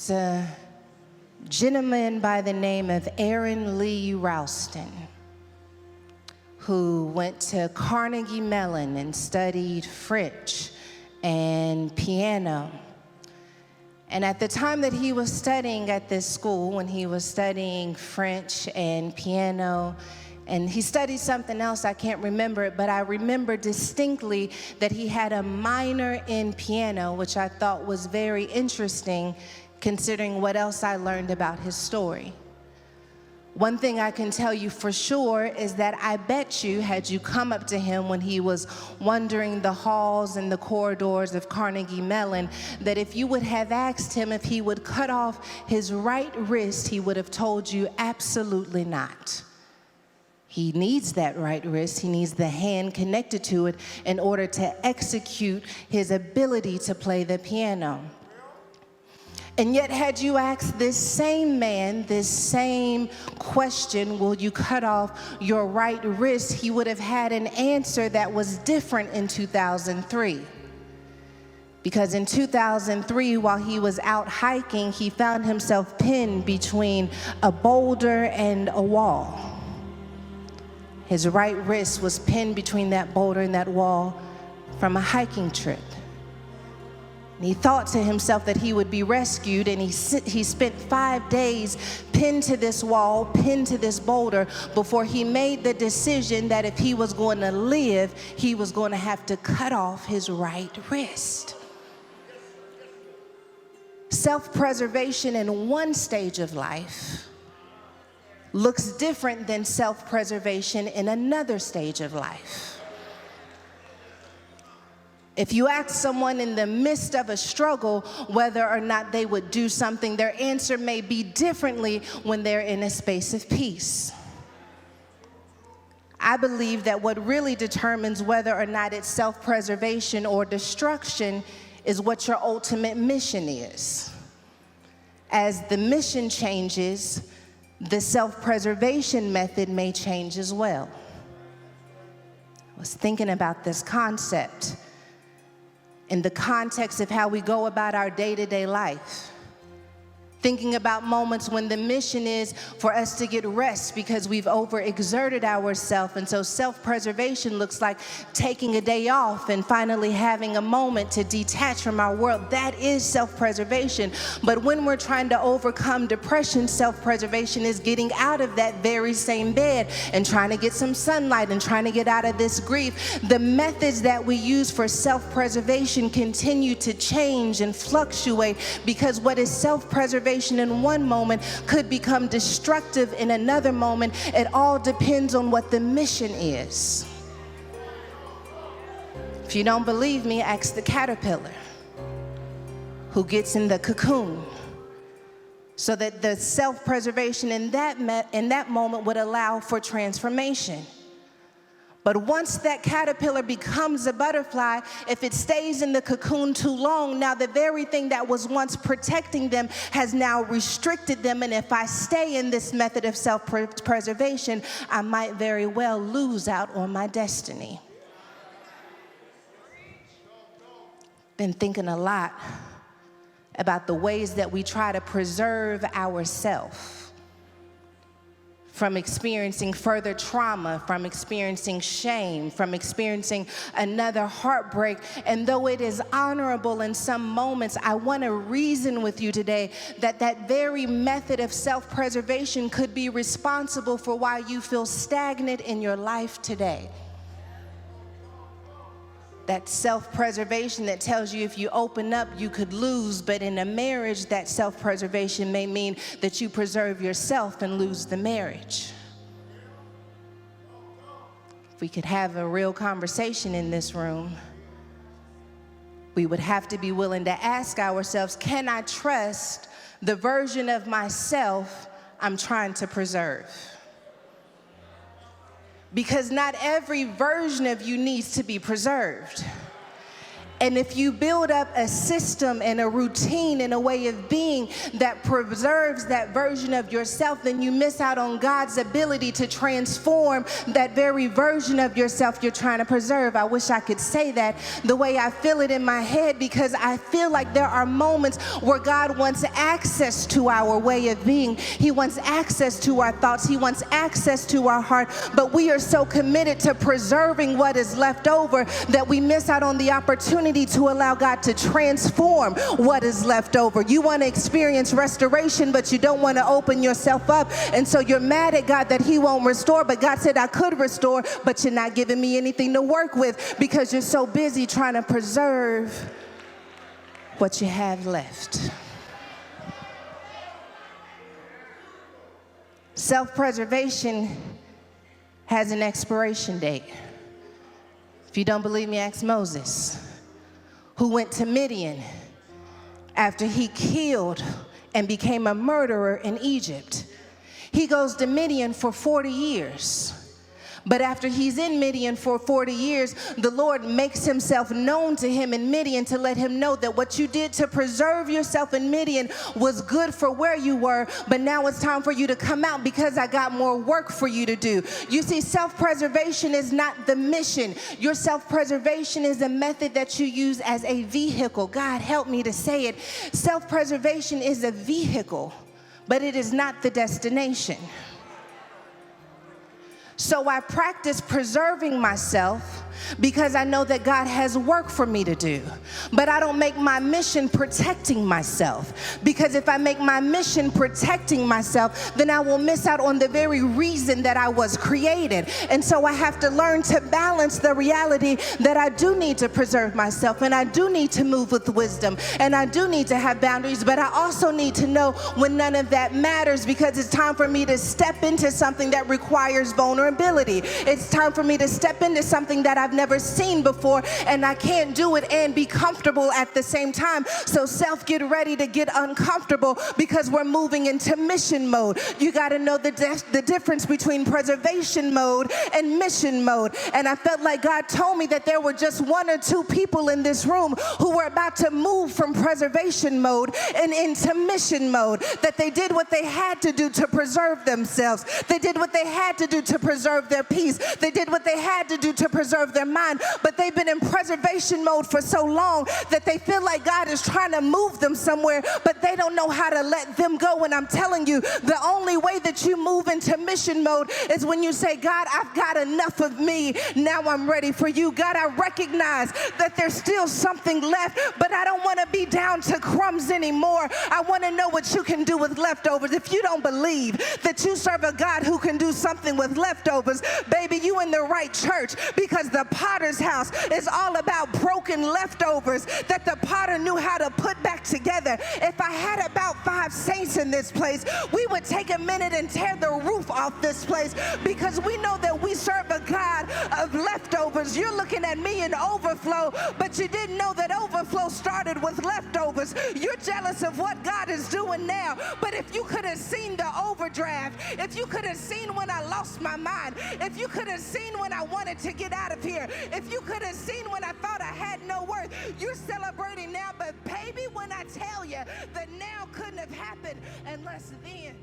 It's a gentleman by the name of Aaron Lee Ralston, who went to Carnegie Mellon and studied French and piano. And at the time that he was studying at this school, when he was studying French and piano, and he studied something else, I can't remember it, but I remember distinctly that he had a minor in piano, which I thought was very interesting considering what else I learned about his story. One thing I can tell you for sure is that I bet you, had you come up to him when he was wandering the halls and the corridors of Carnegie Mellon, that if you would have asked him if he would cut off his right wrist, he would have told you absolutely not. He needs that right wrist. He needs the hand connected to it in order to execute his ability to play the piano. And yet, had you asked this same man this same question, will you cut off your right wrist, he would have had an answer that was different in 2003. Because in 2003, while he was out hiking, he found himself pinned between a boulder and a wall. His right wrist was pinned between that boulder and that wall from a hiking trip. And he thought to himself that he would be rescued, and he spent 5 days pinned to this wall, pinned to this boulder, before he made the decision that if he was going to live, he was going to have to cut off his right wrist. Self-preservation in one stage of life looks different than self-preservation in another stage of life. If you ask someone in the midst of a struggle whether or not they would do something, their answer may be differently when they're in a space of peace. I believe that what really determines whether or not it's self-preservation or destruction is what your ultimate mission is. As the mission changes, the self-preservation method may change as well. I was thinking about this concept in the context of how we go about our day-to-day life. Thinking about moments when the mission is for us to get rest because we've overexerted ourselves, and so self-preservation looks like taking a day off and finally having a moment to detach from our world. That is self-preservation. But when we're trying to overcome depression, self-preservation is getting out of that very same bed and trying to get some sunlight and trying to get out of this grief. The methods that we use for self-preservation continue to change and fluctuate, because what is self-preservation in one moment could become destructive in another moment. It all depends on what the mission is. If you don't believe me, ask the caterpillar who gets in the cocoon, so that the self-preservation in that moment would allow for transformation. But once that caterpillar becomes a butterfly, if it stays in the cocoon too long, now the very thing that was once protecting them has now restricted them. And if I stay in this method of self-preservation, I might very well lose out on my destiny. Been thinking a lot about the ways that we try to preserve ourselves from experiencing further trauma, from experiencing shame, from experiencing another heartbreak. And though it is honorable in some moments, I want to reason with you today that that very method of self-preservation could be responsible for why you feel stagnant in your life today. That self-preservation that tells you if you open up, you could lose, but in a marriage, that self-preservation may mean that you preserve yourself and lose the marriage. If we could have a real conversation in this room, we would have to be willing to ask ourselves, can I trust the version of myself I'm trying to preserve? Because not every version of you needs to be preserved. And if you build up a system and a routine and a way of being that preserves that version of yourself, then you miss out on God's ability to transform that very version of yourself you're trying to preserve. I wish I could say that the way I feel it in my head, because I feel like there are moments where God wants access to our way of being. He wants access to our thoughts. He wants access to our heart. But we are so committed to preserving what is left over that we miss out on the opportunity to allow God to transform what is left over. You want to experience restoration, but you don't want to open yourself up. And so you're mad at God that he won't restore, but God said, I could restore, but you're not giving me anything to work with because you're so busy trying to preserve what you have left. Self-preservation has an expiration date. If you don't believe me, ask Moses, who went to Midian after he killed and became a murderer in Egypt. He goes to Midian for 40 years. But after he's in Midian for 40 years, the Lord makes himself known to him in Midian to let him know that what you did to preserve yourself in Midian was good for where you were, but now it's time for you to come out because I got more work for you to do. You see, self-preservation is not the mission. Your self-preservation is a method that you use as a vehicle. God, help me to say it. Self-preservation is a vehicle, but it is not the destination. So I practice preserving myself because I know that God has work for me to do. But I don't make my mission protecting myself, because if I make my mission protecting myself, then I will miss out on the very reason that I was created. And so I have to learn to balance the reality that I do need to preserve myself, and I do need to move with wisdom, and I do need to have boundaries, but I also need to know when none of that matters, because it's time for me to step into something that requires vulnerability. It's time for me to step into something that I've never seen before, and I can't do it and be comfortable at the same time. So self, get ready to get uncomfortable, because we're moving into mission mode. You got to know the difference between preservation mode and mission mode. And I felt like God told me that there were just one or two people in this room who were about to move from preservation mode and into mission mode, that they did what they had to do to preserve themselves. They did what they had to do to preserve their peace. They did what they had to do to preserve their mind, but they've been in preservation mode for so long that they feel like God is trying to move them somewhere, but they don't know how to let them go. And I'm telling you, the only way that you move into mission mode is when you say, God, I've got enough of me. Now I'm ready for you. God, I recognize that there's still something left, but I don't want to be down to crumbs anymore. I want to know what you can do with leftovers. If you don't believe that you serve a God who can do something with leftovers, baby, you in the right church, because the potter's house is all about broken leftovers that the potter knew how to put back together. If I had about 5 saints in this place, we would take a minute and tear the roof off this place, because we know that we serve a God of leftovers. You're looking at me in overflow, but you didn't know that overflow started with leftovers. You're jealous of what God is doing now, but if you could have seen the overdraft, if you could have seen when I lost my mind, if you could have seen when I wanted to get out of here, if you could have seen when I thought I had no worth, you're celebrating now. But baby, when I tell you that now couldn't have happened unless then.